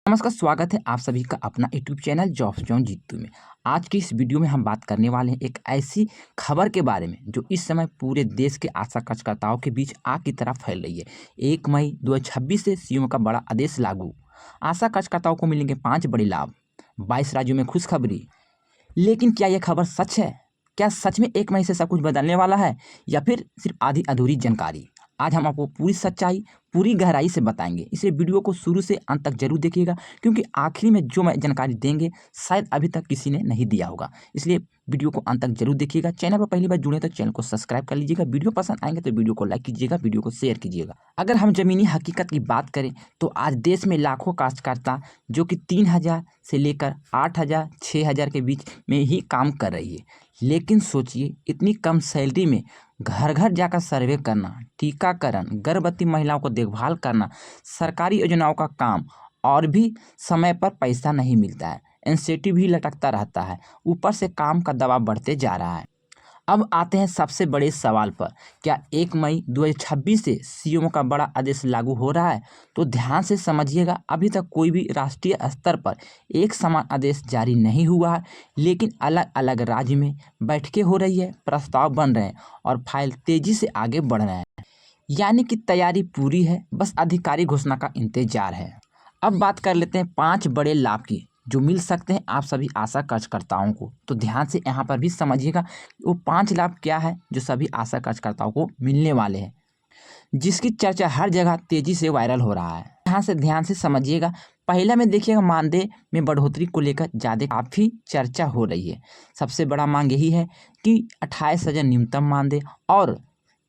नमस्कार, स्वागत है आप सभी का अपना YouTube channel jobs John Jeetu में। आज की इस वीडियो में हम बात करने वाले हैं एक ऐसी खबर के बारे में जो इस समय पूरे देश के आशा कार्यकर्ताओं के बीच आग की तरह फैल रही है। 1 मई 2026 से सीएम का बड़ा आदेश लागू। आशा कार्यकर्ताओं को मिलेंगे 5 बड़े लाभ। 22 राज्यों में खुशखबरी। लेकिन क्या यह खबर सच है? क्या सच में 1 मई से सब कुछ बदलने वाला है या फिर सिर्फ आधी अधूरी जानकारी? आज हम आपको पूरी सच्चाई, पूरी गहराई से बताएंगे। इसलिए वीडियो को शुरू से अंत तक जरूर देखिएगा, क्योंकि आखिरी में जो मैं जानकारी देंगे शायद अभी तक किसी ने नहीं दिया होगा। इसलिए वीडियो को अंत तक जरूर देखिएगा। चैनल पर पहली बार जुड़े तो चैनल को सब्सक्राइब कर लीजिएगा। वीडियो पसंद आएंगे तो वीडियो को लाइक कीजिएगा, वीडियो को शेयर कीजिएगा। अगर हम जमीनी हकीकत की बात करें तो आज देश में लाखों कार्यकर्ता जो कि 3,000 से लेकर 8,000, 6,000 के बीच में ही काम कर रही है। लेकिन सोचिए, इतनी कम सैलरी में घर घर जाकर सर्वे करना, टीकाकरण, गर्भवती महिलाओं को देखभाल करना, सरकारी योजनाओं का काम और भी समय पर पैसा नहीं मिलता है। इंसेंटिव भी लटकता रहता है। ऊपर से काम का दबाव बढ़ते जा रहा है। अब आते हैं सबसे बड़े सवाल पर। क्या 1 मई 2026 से सीएम का बड़ा आदेश लागू हो रहा है? तो ध्यान से समझिएगा। अभी तक कोई भी राष्ट्रीय स्तर पर एक समान आदेश जारी नहीं हुआ है, लेकिन अलग अलग राज्य में बैठकें हो रही है, प्रस्ताव बन रहे हैं और फाइल तेजी से आगे बढ़ रहे हैं। यानी कि तैयारी पूरी है, बस आधिकारिक घोषणा का इंतजार है। अब बात कर लेते हैं 5 बड़े लाभ की जो मिल सकते हैं आप सभी आशा कार्यकर्ताओं को। तो ध्यान से यहाँ पर भी समझिएगा वो 5 लाभ क्या है जो सभी आशा कार्यकर्ताओं को मिलने वाले हैं, जिसकी चर्चा हर जगह तेजी से वायरल हो रहा है। यहाँ से ध्यान से समझिएगा। पहला में देखिएगा, मानदेय में बढ़ोतरी को लेकर ज़्यादा काफ़ी चर्चा हो रही है। सबसे बड़ा मांग यही है कि 28,000 न्यूनतम मानदेय, और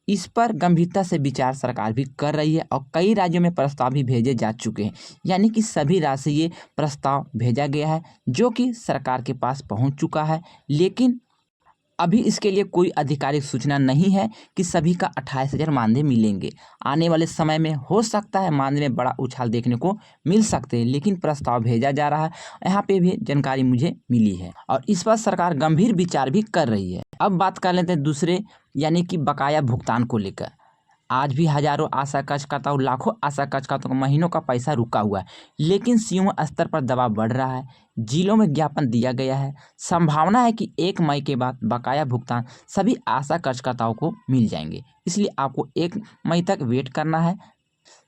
इस पर गंभीरता से विचार सरकार भी कर रही है और कई राज्यों में प्रस्ताव भी भेजे जा चुके हैं। यानी कि सभी राज्य से ये प्रस्ताव भेजा गया है जो कि सरकार के पास पहुंच चुका है, लेकिन अभी इसके लिए कोई आधिकारिक सूचना नहीं है कि सभी का 28,000 मानदेय मिलेंगे। आने वाले समय में हो सकता है मानदेय में बड़ा उछाल देखने को मिल सकते हैं, लेकिन प्रस्ताव भेजा जा रहा है। यहाँ पे भी जानकारी मुझे मिली है और इस पर सरकार गंभीर विचार भी कर रही है। अब बात कर लेते हैं दूसरे, यानी कि बकाया भुगतान को लेकर। आज भी हजारों आशा कार्यकर्ताओं, लाखों आशा कार्यकर्ताओं को महीनों का पैसा रुका हुआ है, लेकिन सीएम स्तर पर दबाव बढ़ रहा है। जिलों में ज्ञापन दिया गया है। संभावना है कि 1 मई के बाद बकाया भुगतान सभी आशा कार्यकर्ताओं को मिल जाएंगे। इसलिए आपको 1 मई तक वेट करना है,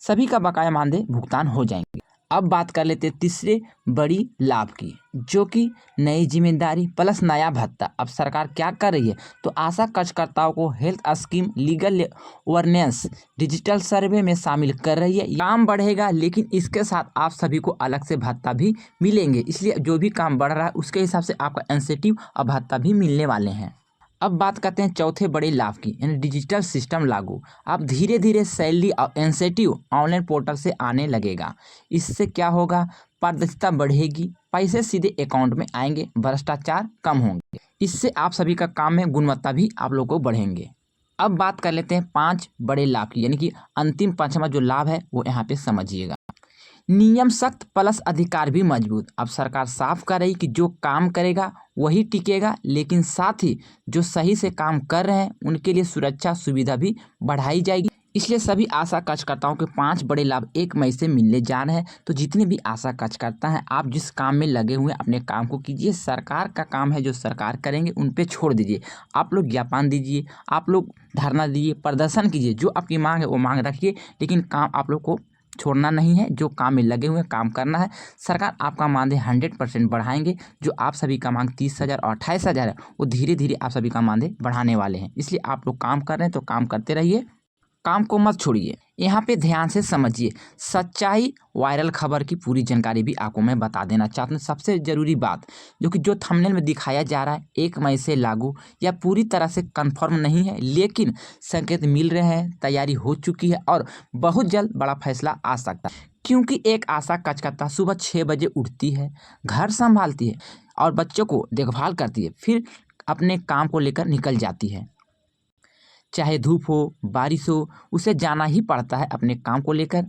सभी का बकाया मानदेय भुगतान हो जाएंगे। अब बात कर लेते हैं तीसरे बड़ी लाभ की, जो कि नई जिम्मेदारी प्लस नया भत्ता। अब सरकार क्या कर रही है, तो आशा कार्यकर्ताओं को health scheme, legal awareness, digital survey में शामिल कर रही है। काम बढ़ेगा, लेकिन इसके साथ आप सभी को अलग से भत्ता भी मिलेंगे। इसलिए जो भी काम बढ़ रहा है उसके हिसाब से आपका इंसेंटिव और भत्ता भी मिलने वाले हैं। अब बात करते हैं चौथे बड़े लाभ की, यानी डिजिटल सिस्टम लागू। अब धीरे धीरे सैलरी और इंसेंटिव ऑनलाइन पोर्टल से आने लगेगा। इससे क्या होगा, पारदर्शिता बढ़ेगी, पैसे सीधे अकाउंट में आएंगे, भ्रष्टाचार कम होंगे। इससे आप सभी का काम में गुणवत्ता भी आप लोगों को बढ़ेंगे। अब बात कर लेते हैं 5 बड़े लाभ की, यानी कि अंतिम 5वां जो लाभ है वो यहाँ पे समझिएगा। नियम सख्त प्लस अधिकार भी मजबूत। अब सरकार साफ कर रही कि जो काम करेगा वही टिकेगा, लेकिन साथ ही जो सही से काम कर रहे हैं उनके लिए सुरक्षा सुविधा भी बढ़ाई जाएगी। इसलिए सभी आशा कार्यकर्ताओं के 5 बड़े लाभ 1 मई से मिलने जा रहे हैं। तो जितने भी आशा कार्यकर्ता हैं, आप जिस काम में लगे हुए हैं अपने काम को कीजिए। सरकार का काम है, जो सरकार करेंगे उन पे छोड़ दीजिए। आप लोग ज्ञापन दीजिए, आप लोग धरना दीजिए, प्रदर्शन कीजिए, जो आपकी मांग है वो मांग रखिए, लेकिन काम आप लोग को छोड़ना नहीं है। जो काम में लगे हुए काम करना है। सरकार आपका मानदेय 100% बढ़ाएंगे। जो आप सभी का मांग 30,000 और 28,000 है, वो धीरे धीरे आप सभी का मानदेय बढ़ाने वाले हैं। इसलिए आप लोग काम कर रहे हैं तो काम करते रहिए, काम को मत छोड़िए। यहाँ पे ध्यान से समझिए, सच्चाई वायरल खबर की पूरी जानकारी भी आपको मैं बता देना चाहता हूँ। सबसे ज़रूरी बात जो थंबनेल में दिखाया जा रहा है 1 मई से लागू, या पूरी तरह से कंफर्म नहीं है, लेकिन संकेत मिल रहे हैं, तैयारी हो चुकी है और बहुत जल्द बड़ा फैसला आ सकता है। क्योंकि एक आशा कार्यकर्ता सुबह 6 बजे उठती है, घर संभालती है और बच्चों को देखभाल करती है, फिर अपने काम को लेकर निकल जाती है। चाहे धूप हो, बारिश हो, उसे जाना ही पड़ता है अपने काम को लेकर।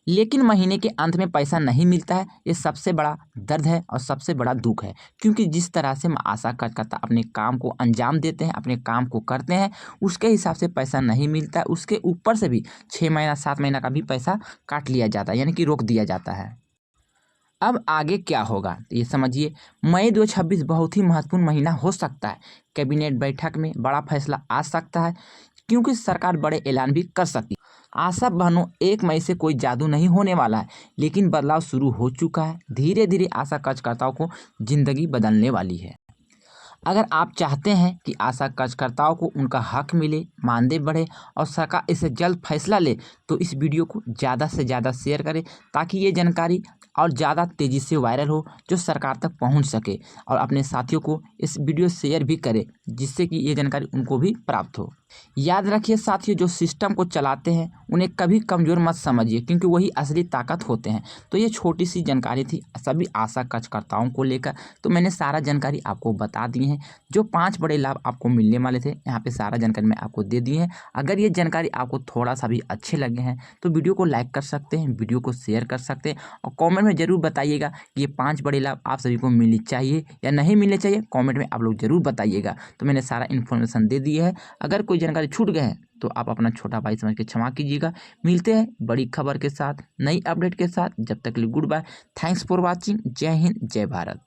लेकिन महीने के अंत में पैसा नहीं मिलता है। ये सबसे बड़ा दर्द है और सबसे बड़ा दुख है, क्योंकि जिस तरह से हम आशा कार्यकर्ता अपने काम को अंजाम देते हैं, अपने काम को करते हैं, उसके हिसाब से पैसा नहीं मिलता है। उसके ऊपर से भी 6 महीना 7 महीना का भी पैसा काट लिया जाता है, यानी कि रोक दिया जाता है। अब आगे क्या होगा तो ये समझिए। मई 2026 बहुत ही महत्वपूर्ण महीना हो सकता है। कैबिनेट बैठक में बड़ा फैसला आ सकता है, क्योंकि सरकार बड़े ऐलान भी कर सकती है। आशा बहनों, 1 मई से कोई जादू नहीं होने वाला है, लेकिन बदलाव शुरू हो चुका है। धीरे धीरे आशा कार्यकर्ताओं को जिंदगी बदलने वाली है। अगर आप चाहते हैं कि आशा कार्यकर्ताओं को उनका हक मिले, मानदेय बढ़े और सरकार इसे जल्द फैसला ले, तो इस वीडियो को ज़्यादा से ज़्यादा शेयर करें, ताकि ये जानकारी और ज़्यादा तेज़ी से वायरल हो, जो सरकार तक पहुंच सके। और अपने साथियों को इस वीडियो शेयर भी करें, जिससे कि ये जानकारी उनको भी प्राप्त हो। याद रखिए साथियों, जो सिस्टम को चलाते हैं उन्हें कभी कमज़ोर मत समझिए, क्योंकि वही असली ताकत होते हैं। तो ये छोटी सी जानकारी थी सभी आशा कार्यकर्ताओं को लेकर। तो मैंने सारा जानकारी आपको बता दी है। जो 5 बड़े लाभ आपको मिलने वाले थे, यहाँ पे सारा जानकारी मैं आपको दे दी है। अगर ये जानकारी आपको थोड़ा सा भी अच्छे लगे हैं तो वीडियो को लाइक कर सकते हैं, वीडियो को शेयर कर सकते हैं, और कमेंट में ज़रूर बताइएगा कि ये 5 बड़े लाभ आप सभी को मिलनी चाहिए या नहीं मिलने चाहिए। कमेंट में आप लोग ज़रूर बताइएगा। तो मैंने सारा इन्फॉर्मेशन दे दी है। अगर कोई जानकारी छूट गए हैं तो आप अपना छोटा भाई समझ के क्षमा कीजिएगा। मिलते हैं बड़ी खबर के साथ, नई अपडेट के साथ। जब तक के लिए goodbye. Thanks for watching. जय हिंद, जय भारत।